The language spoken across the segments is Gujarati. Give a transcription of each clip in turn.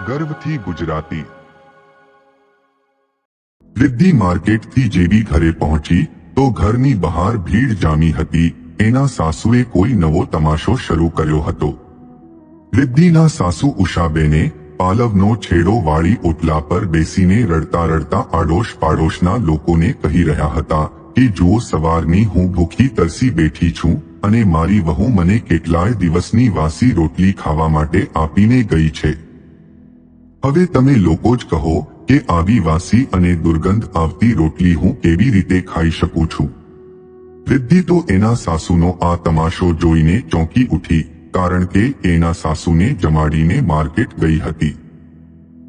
ગર્વથી ગુજરાતી। રિદ્ધિ માર્કેટથી જેવી ઘરે પહોંચી તો ઘરની બહાર ભીડ જામી હતી। એના સાસુએ કોઈ નવો તમાશો શરૂ કર્યો હતો। રિદ્ધિના સાસુ ઉષાબેને પાલવનો છેડો વાળી ઓટલા પર બેસીને રડતા રડતા આડોશ પાડોશના લોકોને કહી રહ્યા હતા કે જુઓ, સવારની હું ભૂખી તરસી બેઠી છું અને મારી વહુ મને કેટલાય દિવસની વાસી રોટલી ખાવા માટે આપીને ગઈ છે। હવે તમે લોકો જ કહો કે આવી વાસી અને દુર્ગંધ આવતી રોટલી હું કેવી રીતે ખાઈ શકું છું? રિદ્ધિ તો એના સાસુનો આ તમાશો જોઈને ચોંકી ઉઠી, કારણ કે એના સાસુને જમાડીને માર્કેટ ગઈ હતી।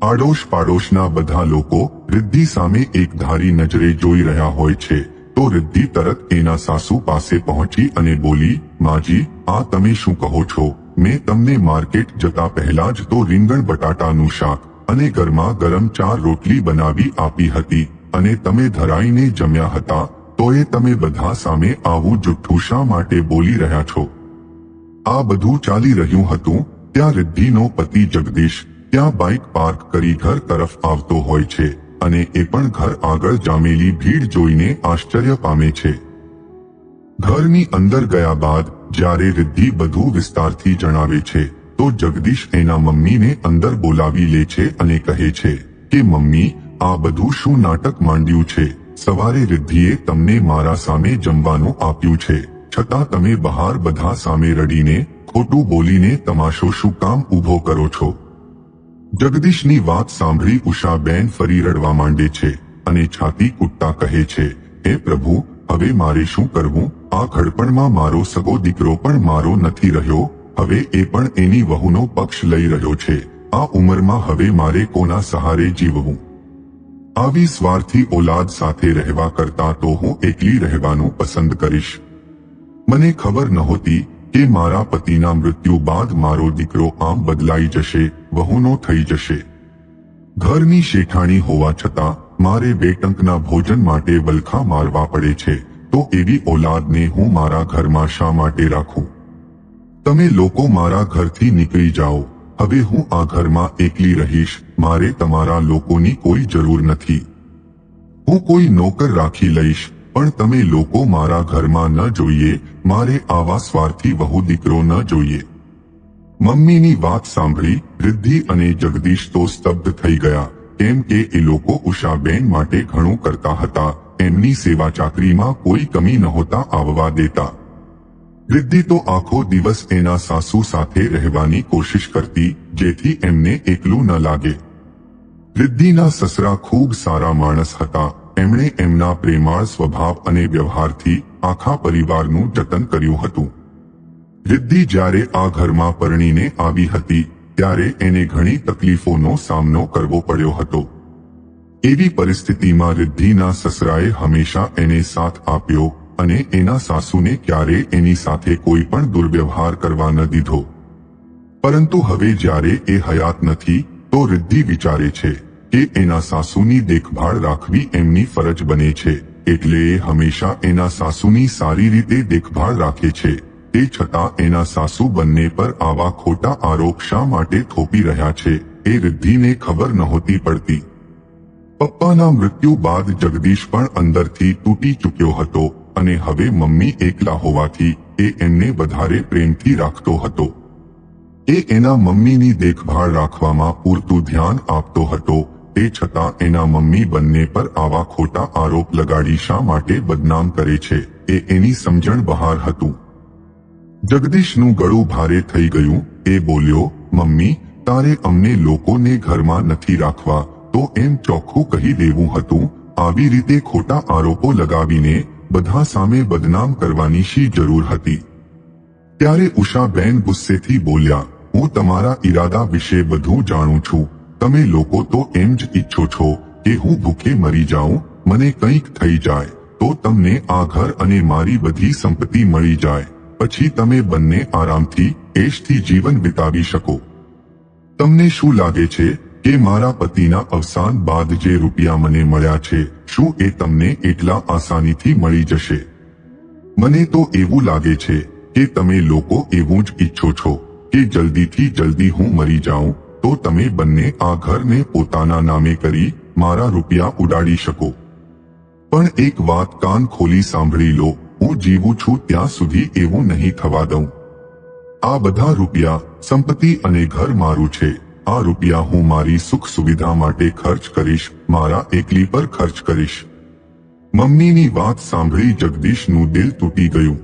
આડોશ પાડોશના બધા લોકો રિદ્ધિ સામે એક ધારી નજરે જોઈ રહ્યા હોય છે તો રિદ્ધિ તરત એના સાસુ પાસે પહોંચી અને બોલી, માજી, આ તમે શું કહો છો? મેં તમને માર્કેટ જતા પહેલા જ તો રીંગણ બટાટાનું શાક અને ગરમા ગરમ 4 રોટલી બનાવી આપી હતી અને તમે ધરાઈને જમ્યા હતા, તોય તમે બધા સામે આવું જુઠ્ઠું શા માટે બોલી રહ્યા છો? આ બધું ચાલી રહ્યું હતું ત્યાં રિદ્ધિનો પતિ જગદીશ ત્યાં બાઇક પાર્ક કરી ઘર તરફ આવતો હોય છે અને એ પણ ઘર આગળ જામેલી ભીડ જોઈને આશ્ચર્ય પામે છે। ઘરની અંદર ગયા બાદ જ્યારે રિદ્ધિ બધું વિસ્તારથી જણાવે છે તો જગદીશ એના મમ્મીને અંદર બોલાવી લે છે અને કહે છે કે મમ્મી, આ બધું શું નાટક માંડ્યું છે? સવારે રિદ્ધિએ તમને મારા સામે જમવાનું આપ્યું છે, છતાં તમે બહાર બધા સામે રડીને ખોટું બોલીને તમાશો શું કામ ઊભો કરો છો? જગદીશની વાત સાંભળી ઉષાબેન ફરી રડવા માંડે છે અને છાતી કૂટતા કહે છે, હે પ્રભુ, હવે મારે શું કરવું? આ ઘડપણમાં મારો સગો દીકરો પણ મારો નથી રહ્યો, હવે એ પણ એની વહુનો પક્ષ લઈ રહ્યો છે। આ ઉંમરમાં હવે મારે કોના સહારે જીવવું? આવી સ્વાર્થી ઓલાદ સાથે રહેવા કરતા તો હું એકલી રહેવાનું પસંદ કરીશ। મને ખબર નહોતી કે મારા પતિના મૃત્યુ બાદ મારો દીકરો આમ બદલાઈ જશે, વહુનો થઈ જશે। ઘરની શેઠાણી હોવા છતાં મારે 2 ટંકના ભોજન માટે વલખા મારવા પડે છે, તો એવી ઓલાદને હું મારા ઘરમાં શા માટે રાખું? તમે લોકો મારા ઘરથી નીકળી જાઓ, હવે હું આ ઘરમાં એકલી રહીશ। મારે તમારા લોકોની કોઈ જરૂર નથી। હું કોઈ નોકર રાખી લઈશ, પણ તમે લોકો મારા ઘરમાં ન જોઈએ। મારે આવા સ્વાર્થી વહુ દીકરો ન જોઈએ। મમ્મીની વાત સાંભળી રિદ્ધિ અને જગદીશ તો સ્તબ્ધ થઈ ગયા, કેમ કે એ લોકો ઉષાબેન માટે ઘણું કરતા હતા, એમની સેવા ચાકરીમાં કોઈ કમી નહોતા આવવા દેતા। રિદ્ધિ તો આખો દિવસ એના સાસુ સાથે રહેવાની કોશિશ કરતી, જેથી એમને એકલું ન લાગે। રિદ્ધિના સસરા ખૂબ સારા માણસ હતા। એમણે એમના પ્રેમાળ સ્વભાવ અને વ્યવહારથી આખા પરિવારનું જતન કર્યું હતું। રિદ્ધિ જ્યારે આ ઘરમાં પરણીને આવી હતી ત્યારે એને ઘણી તકલીફોનો સામનો કરવો પડ્યો હતો। એવી પરિસ્થિતિમાં રિદ્ધિના સસરાએ હંમેશા એને સાથ આપ્યો અને એના સાસુને ક્યારે એની સાથે કોઈ પણ દુર્વ્યવહાર કરવા ન દીધો। પરંતુ હવે જ્યારે એ હયાત નથી તો રિદ્ધિ વિચારે છે કે એના સાસુની દેખભાળ રાખવી એમની ફરજ બને છે, એટલે એ હંમેશા એના સાસુની સારી રીતે દેખભાળ રાખે છે। તે છતાં એના સાસુ બંને પર આવા ખોટા આરોપ શા માટે થોપી રહ્યા છે એ રિદ્ધિને ખબર નહોતી પડતી। પપ્પાના મૃત્યુ બાદ જગદીશ પણ અંદરથી તૂટી ચૂક્યો હતો અને હવે મમ્મી એકલા હોવાથી એ એમને વધારે પ્રેમથી રાખતો હતો। એ એના મમ્મીની દેખભાળ રાખવામાં પૂરતું ધ્યાન આપતો હતો, તે છતાં એના મમ્મી બંને પર આવા ખોટા આરોપ લગાડી શા માટે બદનામ કરે છે એ એની સમજણ બહાર હતું। જગદીશનું ગળું ભારે થઈ ગયું। એ બોલ્યો, મમ્મી, તારે અમને લોકોને ઘરમાં નથી રાખવા તો એમ ચોખ્ખું કહી દેવું હતું। આવી રીતે ખોટા આરોપો લગાવીને બધા સામે બદનામ કરવાની શી જરૂર હતી? ત્યારે ઉષાબેન ગુસ્સેથી બોલ્યા, હું તમારા ઈરાદા વિશે બધું જાણું છું। તમે લોકો તો એમ જ ઈચ્છો છો કે હું ભૂખે મરી જાઉં, મને કંઈક થઈ જાય તો તમને આ ઘર અને મારી બધી સંપત્તિ મળી જાય, પછી તમે બંને આરામથી એશથી જીવન વિતાવી શકો। તમને શું લાગે છે કે મારા પતિના અવસાન બાદ જે રૂપિયા મને મળ્યા છે, શું એ તમને એટલા આસાનીથી મળી જશે? મને તો એવું લાગે છે કે તમે લોકો એવું જ ઈચ્છો છો કે જલ્દીથી જલ્દી હું મરી જાઉં, તો તમે બંને આ ઘરને પોતાના નામે કરી મારા રૂપિયા ઉડાડી શકો. પણ એક વાત કાન ખોલી સાંભળી લો, હું જીવું છું ત્યાં સુધી એવું નહીં થવા દઉં. આ બધા રૂપિયા, સંપત્તિ અને ઘર મારું છે. આ રૂપિયા હું મારી સુખ સુવિધા માટે ખર્ચ કરીશ, મારા એકલી પર ખર્ચ કરીશ. મમ્મીની વાત સાંભળી જગદીશનું દિલ તૂટી ગયું.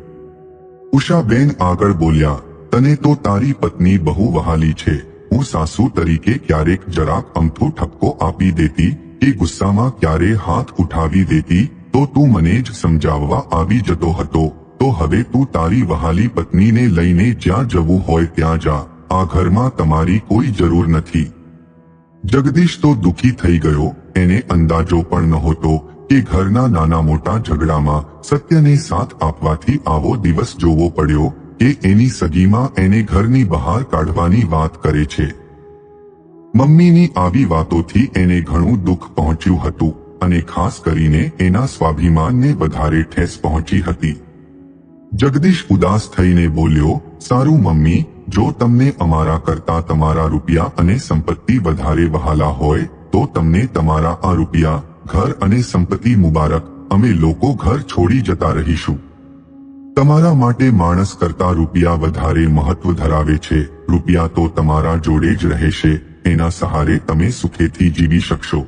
ઉષાબેન આગળ બોલ્યા, તને તો તારી પત્ની બહુ વહાલી છે. હું સાસુ તરીકે ક્યારેક જરાક અમથો ઠપકો આપી દેતી કે ગુસ્સામાં ક્યારે હાથ ઉઠાવી દેતી તો તું મને જ સમજાવવા આવી જતો હતો. તો હવે તું તારી વહાલી પત્નીને લઈને જ્યાં જવું હોય ત્યાં જા. આ ઘરમાં તમારી કોઈ જરૂર નથી. જગદીશ તો દુઃખી થઈ ગયો. એને અંદાજો પણ નહોતો કે ઘરના નાના મોટા ઝઘડામાં સત્યને સાથ આપવાથી આવો દિવસ જોવો પડ્યો કે એની સગીમાં એને ઘરની બહાર કાઢવાની વાત કરે છે. મમ્મીની આવી વાતોથી એને ઘણું દુઃખ પહોંચ્યું હતું અને ખાસ કરીને એના સ્વાભિમાનને વધારે ઠેસ પહોંચી હતી. જગદીશ ઉદાસ થઈને બોલ્યો, સારું મમ્મી, જો તમને અમારા કરતા તમારા રૂપિયા અને સંપત્તિ વધારે વહાલા હોય તો તમને તમારા આ રૂપિયા, ઘર અને સંપત્તિ મુબારક. અમે લોકો ઘર છોડી જતા રહીશું. તમારા માટે માણસ કરતા રૂપિયા વધારે મહત્વ ધરાવે છે. રૂપિયા તો તમારા જોડે જ રહેશે. એના સહારે તમે સુખેથી જીવી શકશો.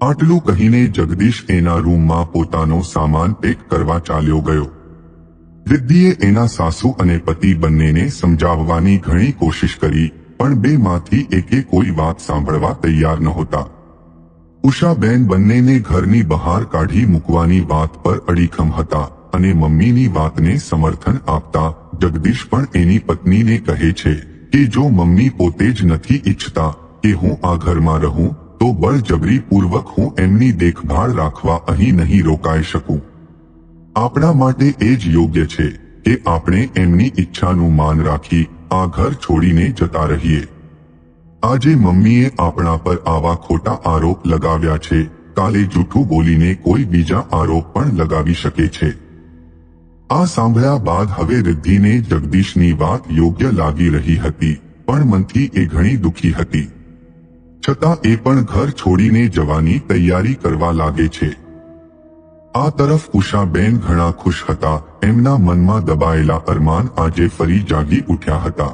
આટલું કહીને જગદીશ એના રૂમમાં પોતાનો સામાન પેક કરવા ચાલ્યો ગયો. રિદ્ધિએ એના સાસુ અને પતિ બંનેને સમજાવવાની ઘણી કોશિશ કરી, પણ બેમાંથી એકે કોઈ વાત સાંભળવા તૈયાર નહોતા. ઉષાબેન બંનેને ઘરની બહાર કાઢી મૂકવાની વાત પર અડીખમ હતા અને મમ્મીની વાતને સમર્થન આપતા જગદીશ પણ એની પત્નીને કહે છે કે જો મમ્મી પોતે જ નથી ઈચ્છતા કે હું આ ઘરમાં રહું તો બળજબરીપૂર્વક હું એમની દેખભાળ રાખવા અહીં નહીં રોકાઈ શકું. આપણા માટે એ જ યોગ્ય છે કે આપણે એમની ઈચ્છાનું માન રાખી આ ઘર છોડીને જતા રહીએ. આજે મમ્મીએ આપણા પર આવા ખોટા આરોપ લગાવ્યા છે, કાલે જૂઠું બોલીને કોઈ બીજા આરોપ પણ લગાવી શકે છે. આ સાંભળ્યા બાદ હવે રિદ્ધિને જગદીશની વાત યોગ્ય લાગી રહી હતી, પણ મનથી એ ઘણી દુઃખી હતી. છતાં એ પણ ઘર છોડીને જવાની તૈયારી કરવા લાગે છે. આ તરફ ઉષાબેન ઘણા ખુશ હતા. એમના મનમાં દબાયેલા અરમાન આજે ફરી જાગી ઉઠ્યા હતા.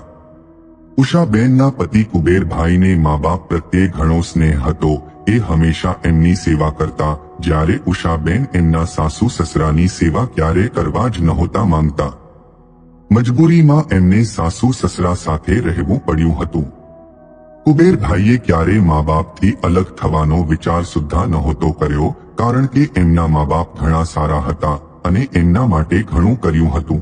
ઉષાબેનના પતિ કુબેરભાઈને મા બાપ પ્રત્યે ઘણો સ્નેહ હતો. એ હંમેશા એમની સેવા કરતા, જ્યારે ઉષાબેન એમના સાસુ સસરાની સેવા ક્યારે કરવા જ નહોતા માંગતા. મજબૂરીમાં એમને સાસુ સસરા સાથે રહેવું પડ્યું હતું. કુબેરભાઈએ ક્યારે મા બાપથી અલગ થવાનો વિચાર સુદ્ધા નહોતો કર્યો, કારણ કે એમના મા બાપ ઘણા સારા હતા અને એમના માટે ઘણું કર્યું હતું.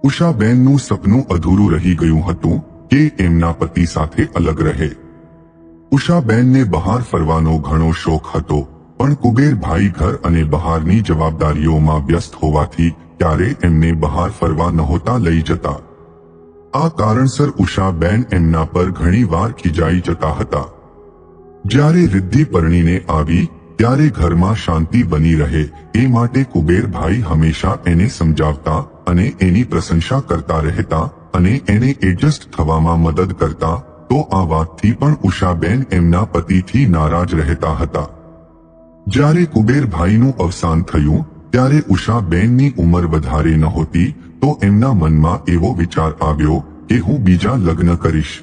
ઉષાબેનનું સપનું અધૂરું રહી ગયું હતું કે એમના પતિ સાથે અલગ રહે. ઉષાબેનને બહાર ફરવાનો ઘણો શોખ હતો, પણ કુબેરભાઈ ઘર અને બહારની જવાબદારીઓમાં વ્યસ્ત હોવાથી ક્યારે એમને બહાર ફરવા નહોતા લઈ જતા. આ કારણસર ઉષાબેન એમના પર ઘણીવાર ખીજાઈ જતા હતા. જ્યારે રિદ્ધિ પરણીને આવી ત્યારે ઘરમાં શાંતિ બની રહે એ માટે કુબેરભાઈ હંમેશા એને સમજાવતા અને એની પ્રશંસા કરતા રહેતા અને એને એડજસ્ટ થવામાં મદદ કરતા. તો આ વાતથી પણ ઉષાબેન એમના પતિથી નારાજ રહેતા હતા. જ્યારે કુબેરભાઈનું અવસાન થયું ત્યારે ઉષાબેનની ઉંમર વધારે નહોતી, તો એમના મનમાં એવો વિચાર આવ્યો કે હું બીજા લગ્ન કરીશ.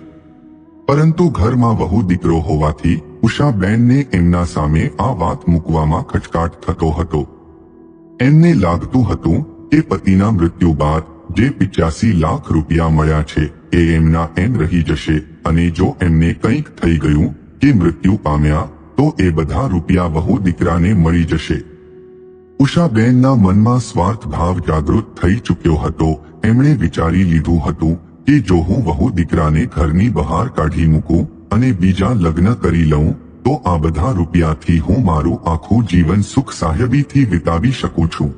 પરંતુ ઘરમાં વહુ દીકરો હોવાથી ઉષાબેનને એમના સામે આ વાત મૂકવામાં ખચકાટ થતો હતો. એમને લાગતું હતું કે પતિના મૃત્યુ બાદ જે 85 લાખ રૂપિયા મળ્યા છે એ એમના એમ રહી જશે અને જો એમને કંઈક થઈ ગયું કે મૃત્યુ પામ્યા તો એ બધા રૂપિયા વહુ દીકરાને મળી જશે. ઉષાબેનના મનમાં સ્વાર્થ ભાવ જાગૃત થઈ ચૂક્યો હતો. એમણે વિચારી લીધું હતું કે જો હું વહુ દીકરાને ઘરની બહાર કાઢી મૂકું અને બીજા લગ્ન કરી લઉં તો આ બધા રૂપિયાથી હું મારું આખું જીવન સુખ સાહેબીથી વિતાવી શકું છું.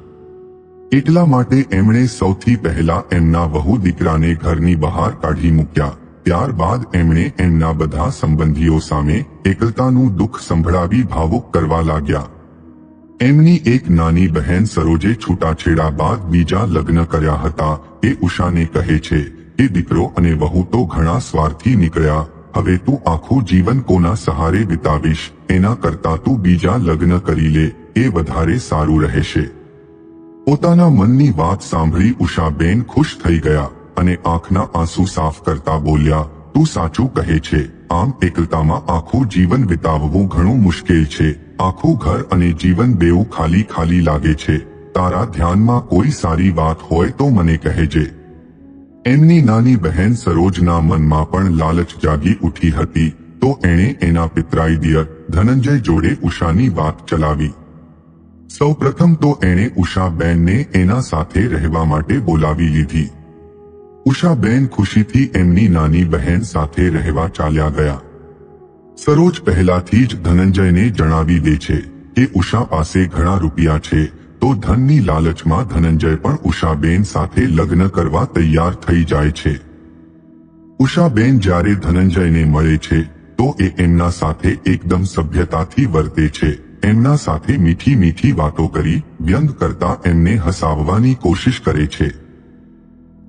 એટલા માટે એમણે સૌથી પહેલા એમના વહુ દીકરાને ઘરની બહાર કાઢી મૂક્યા. ત્યારબાદ એમણે એમના બધા સંબંધીઓ સામે એકલતાનું દુઃખ સંભળાવી ભાવુક કરવા લાગ્યા. એમની એક નાની બહેન સરોજે છૂટાછેડા બાદ બીજા લગ્ન કર્યા હતા. એ ઉષાને કહે છે કે દીકરો અને વહુ તો ઘણા સ્વાર્થી નીકળ્યા, હવે તું આખું જીવન કોના સહારે વિતાવીશ, એના કરતાં તું બીજા લગ્ન કરી લે, એ વધારે સારું રહેશે. પોતાના મનની વાત સાંભળી ઉષાબેન ખુશ થઈ ગયા અને આંખના આંસુ સાફ કરતા બોલ્યા, તું સાચું કહે છે. આમ એકલતામાં આખું જીવન વિતાવવું ઘણું મુશ્કેલ છે. આખું ઘર અને જીવન બેઉ ખાલી ખાલી લાગે છે. તારા ધ્યાનમાં કોઈ સારી વાત હોય તો મને કહેજે. એમની નાની બહેન સરોજના મનમાં પણ લાલચ જાગી ઉઠી હતી, તો એણે એના પિતરાઈ દિયર ધનંજય જોડે ઉષાની વાત ચલાવી. સૌપ્રથમ તો એણે ઉષાબેનને એના સાથે રહેવા માટે બોલાવી લીધી. ઉષાબેન ખુશીથી એમની નાની બહેન સાથે રહેવા ચાલ્યા ગયા. સરોજ પહેલાથી જ ધનંજયને જણાવી દે છે કે ઉષા પાસે ઘણા રૂપિયા છે, તો ધનની લાલચમાં ધનંજય પણ ઉષાબેન સાથે લગ્ન કરવા તૈયાર થઈ જાય છે. ઉષાબેન જ્યારે ધનંજયને મળે છે તો એ એમના સાથે એકદમ સભ્યતાથી વર્તે છે. એમના સાથે મીઠી મીઠી વાતો કરી વ્યંગ કરતા એમને હસાવવાની કોશિશ કરે છે.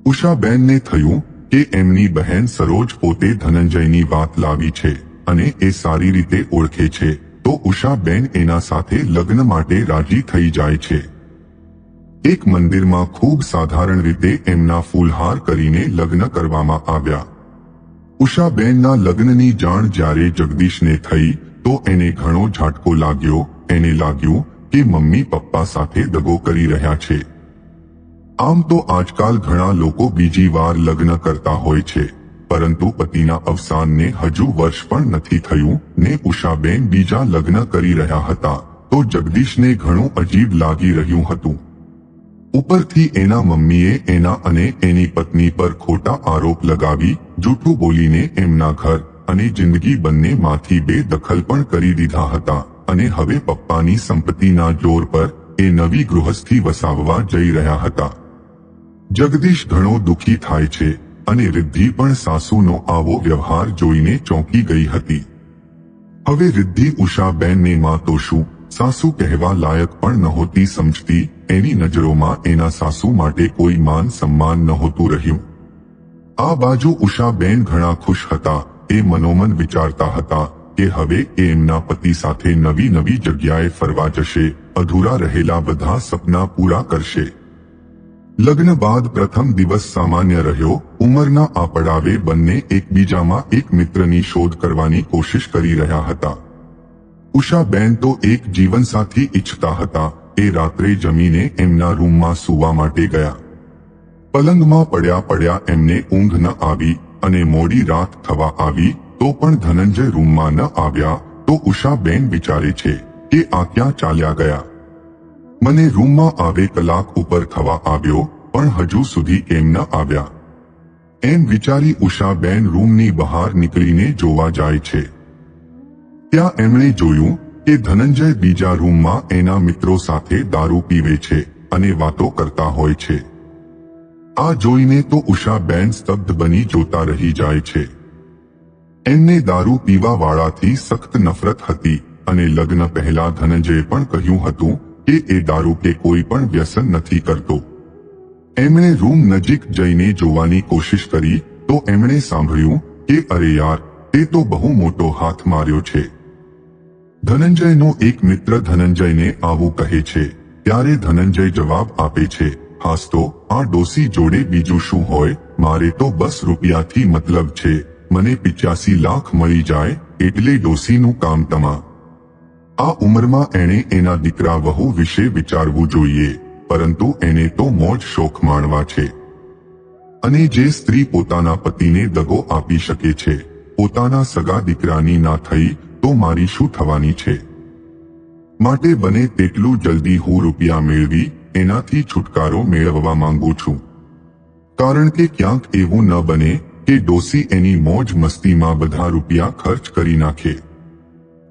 ઉષાબેનને થયું કે એમની બહેન સરોજ પોતે ધનંજયની વાત લાવી છે અને એ સારી રીતે ઓળખે છે, તો ઉષાબેન એના સાથે લગ્ન માટે રાજી થઈ જાય છે. એક મંદિરમાં ખૂબ સાધારણ રીતે એમના ફૂલહાર કરીને લગ્ન કરવામાં આવ્યા. ઉષાબેનના લગ્નની જાણ જ્યારે જગદીશને થઈ તો એને ઘણો ઝાટકો લાગ્યો. એને લાગ્યું કે મમ્મી પપ્પા સાથે દગો કરી રહ્યા છે. આમ તો આજકાલ ઘણા લોકો બીજી વાર લગ્ન કરતા હોય છે, પરંતુ પતિના અવસાનને હજુ વર્ષ પણ નથી થયું ને ઉષાબેન બીજા લગ્ન કરી રહ્યા હતા, તો જગદીશને ઘણું અજીબ લાગી રહ્યું હતું. ઉપરથી એના મમ્મીએ એના અને એની પત્ની પર ખોટા આરોપ લગાવી જૂઠું બોલીને એમના ઘર અને જિંદગી બંનેમાંથી બેદખલ પણ કરી દીધા હતા અને હવે પપ્પાની સંપત્તિના જોર પર એ નવી ગૃહસ્થી વસાવવા જઈ રહ્યા હતા. જગદીશ ઘણો દુઃખી થાય છે અને રિદ્ધિ પણ સાસુનો આવો વ્યવહાર જોઈને ચોંકી ગઈ હતી. હવે રિદ્ધિ ઉષાબેનને માં તો શું, સાસુ કહેવા લાયક પણ નહોતી સમજતી. એની નજરોમાં એના સાસુ માટે કોઈ માન સન્માન નહોતું રહ્યું. આ બાજુ ઉષાબેન ઘણા ખુશ હતા. એ મનોમન વિચારતા હતા કે હવે એ એમના પતિ સાથે નવી નવી જગ્યાએ ફરવા જશે, અધૂરા રહેલા બધા સપના પૂરા કરશે. લગ્ન બાદ પ્રથમ દિવસ સામાન્ય રહ્યો. ઉંમરના આ પડાવે બંને એકબીજામાં એક મિત્રની શોધ કરવાની કોશિશ કરી રહ્યા હતા. ઉષાબેન તો એક જીવનસાથી ઈચ્છતા હતા. એ રાત્રે જમીને એમના રૂમમાં સૂવા માટે ગયા. પલંગમાં પડ્યા પડ્યા એમને ઊંઘ ન આવી અને મોડી રાત થવા આવી તો પણ ધનંજય રૂમમાં ન આવ્યા. તો ઉષાબેન વિચારે છે કે આ ક્યાં ચાલ્યા ગયા. મને રૂમમાં આવે કલાક ઉપર થવા આવ્યો પણ હજુ સુધી કેમ ન આવ્યા. એમ વિચારી ઉષાબેન રૂમની બહાર નીકળીને જોવા જાય છે. ત્યાં એમણે જોયું કે ધનંજય બીજા રૂમમાં એના મિત્રો સાથે દારૂ પીવે છે અને વાતો કરતા હોય છે. આ જોઈને તો ઉષાબેન સ્તબ્ધ બની જોતા રહી જાય છે. એમને દારૂ પીવા વાળાથી સખ્ત નફરત હતી અને લગ્ન પહેલા ધનંજયે પણ કહ્યું હતું કે એ દારૂ કે કોઈ પણ વ્યસન નથી કરતો. એમણે રૂમ નજીક જઈને જોવાની કોશિશ કરી તો એમણે સાંભળ્યું કે અરે યાર, તે તો બહુ મોટો હાથ માર્યો છે. ધનંજયનો એક મિત્ર ધનંજયને આવું કહે છે ત્યારે ધનંજય જવાબ આપે છે, હાસ તો આ ડોસી જોડે બીજું શું હોય, મારે તો બસ રૂપિયાથી મતલબ છે. મને 85 લાખ મળી જાય એટલે ડોસીનું કામ તમા. આ ઉંમરમાં એણે એના દીકરા વહુ વિશે વિચારવું જોઈએ, પરંતુ એને તો મોજ શોખ માણવા છે. અને જે સ્ત્રી પોતાના પતિને દગો આપી શકે છે, પોતાના સગા દીકરાની ના થઈ તો મારી શું થવાની છે. માટે બને તેટલું જલ્દી હું રૂપિયા મેળવી એનાથી છુટકારો મેળવવા માંગુ છું. કારણ કે ક્યાંક એવું ન બને કે ડોસી એની મોજ મસ્તીમાં બધા રૂપિયા ખર્ચ કરી નાખે.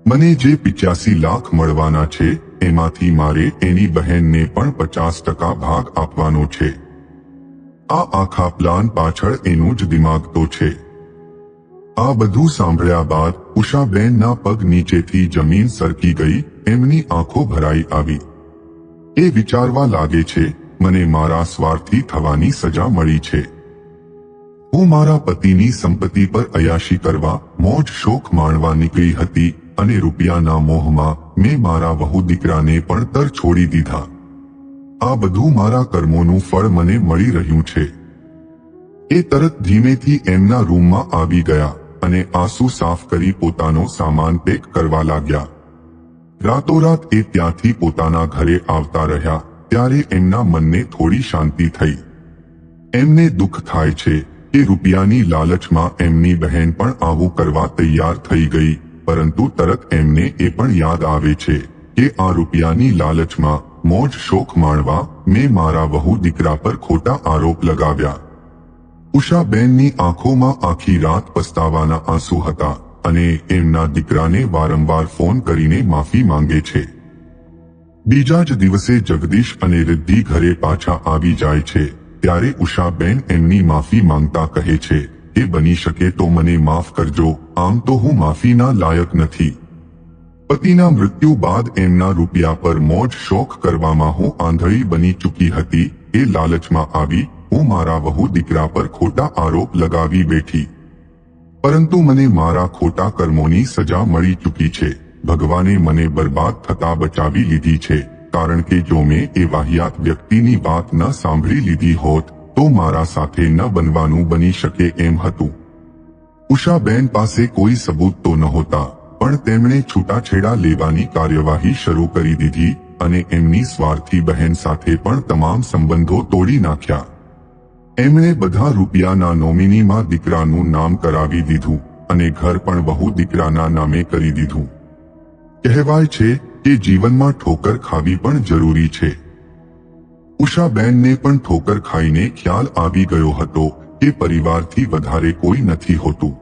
મને જે 85 લાખ મળવાના છે એમાંથી મારે એની બહેનને પણ 50% ભાગ આપવાનો છે. આ આખા પ્લાન પાછળ એનું જ દિમાગ તો છે. આ બધું સાંભળ્યા બાદ ઉષાબેનના પગ નીચેથી જમીન સરકી ગઈ. એમની આંખો ભરાઈ આવી. એ વિચારવા લાગે છે, મને મારા સ્વાર્થી થવાની સજા મળી છે. હું મારા પતિની સંપત્તિ પર અયાશી કરવા મોજ શોખ માણવા નીકળી હતી અને રૂપિયાના મોહમાં મેં મારા વહુ દીકરાને પણ તર છોડી દીધા. આ બધું મારા કર્મોનું ફળ મને મળી રહ્યું છે. એ તરત ધીમેથી એમના રૂમમાં આવી ગયા અને આંસુ સાફ કરી પોતાનો સામાન પેક કરવા લાગ્યા. રાતોરાત એ ત્યાંથી પોતાના ઘરે આવતા રહ્યા ત્યારે એમના મનને થોડી શાંતિ થઈ. એમને દુઃખ થાય છે કે રૂપિયાની લાલચમાં એમની બહેન પણ આવું કરવા તૈયાર થઈ ગઈ, પરંતુ તરત એમને એ પણ યાદ આવે છે કે આ રૂપિયાની લાલચમાં મોજ શોખ માણવા મેં મારા વહુ દીકરા પર ખોટા આરોપ લગાવ્યા. ઉષાબેનની આંખોમાં આખી રાત પસ્તાવાના આંસુ હતા અને એમના દીકરાને વારંવાર ફોન કરીને માફી માંગે છે. બીજા જ દિવસે જગદીશ અને રિદ્ધિ ઘરે પાછા આવી જાય છે ત્યારે ઉષાબેન એમની માફી માંગતા કહે છે કે બની શકે તો મને માફ કરજો, આમ તો હું માફીના લાયક નથી. પતિના મૃત્યુ બાદ એમના રૂપિયા પર મોજ શોખ કરવામાં હું આંધળી બની ચૂકી હતી. એ લાલચમાં આવી હું મારા વહુ દીકરા પર ખોટા આરોપ લગાવી બેઠી, પરંતુ મને મારા ખોટા કર્મોની સજા મળી ચૂકી છે. ભગવાને મને બરબાદ થતા બચાવી લીધી છે, કારણ કે જો મેં એ વાહિયાત વ્યક્તિની વાત ન સાંભળી લીધી હોત તો મારા સાથે ન બનવાનું બની શકે એમ હતું. ઉષાબેન પાસે કોઈ સબૂત તો નહોતા, પણ તેમણે છૂટાછેડા લેવાની કાર્યવાહી શરૂ કરી દીધી અને એમની સ્વાર્થી બહેન સાથે પણ તમામ સંબંધો તોડી નાખ્યા. એમણે બધા રૂપિયાના નોમિનીમાં દીકરાનું નામ કરાવી દીધું અને ઘર પણ વહુ દીકરાના નામે કરી દીધું. કહેવાય છે કે જીવનમાં ઠોકર ખાવી પણ જરૂરી છે. ઉષાબેનને પણ ઠોકર ખાઈને ખ્યાલ આવી ગયો હતો કે પરિવારથી વધારે કોઈ નથી હોતું.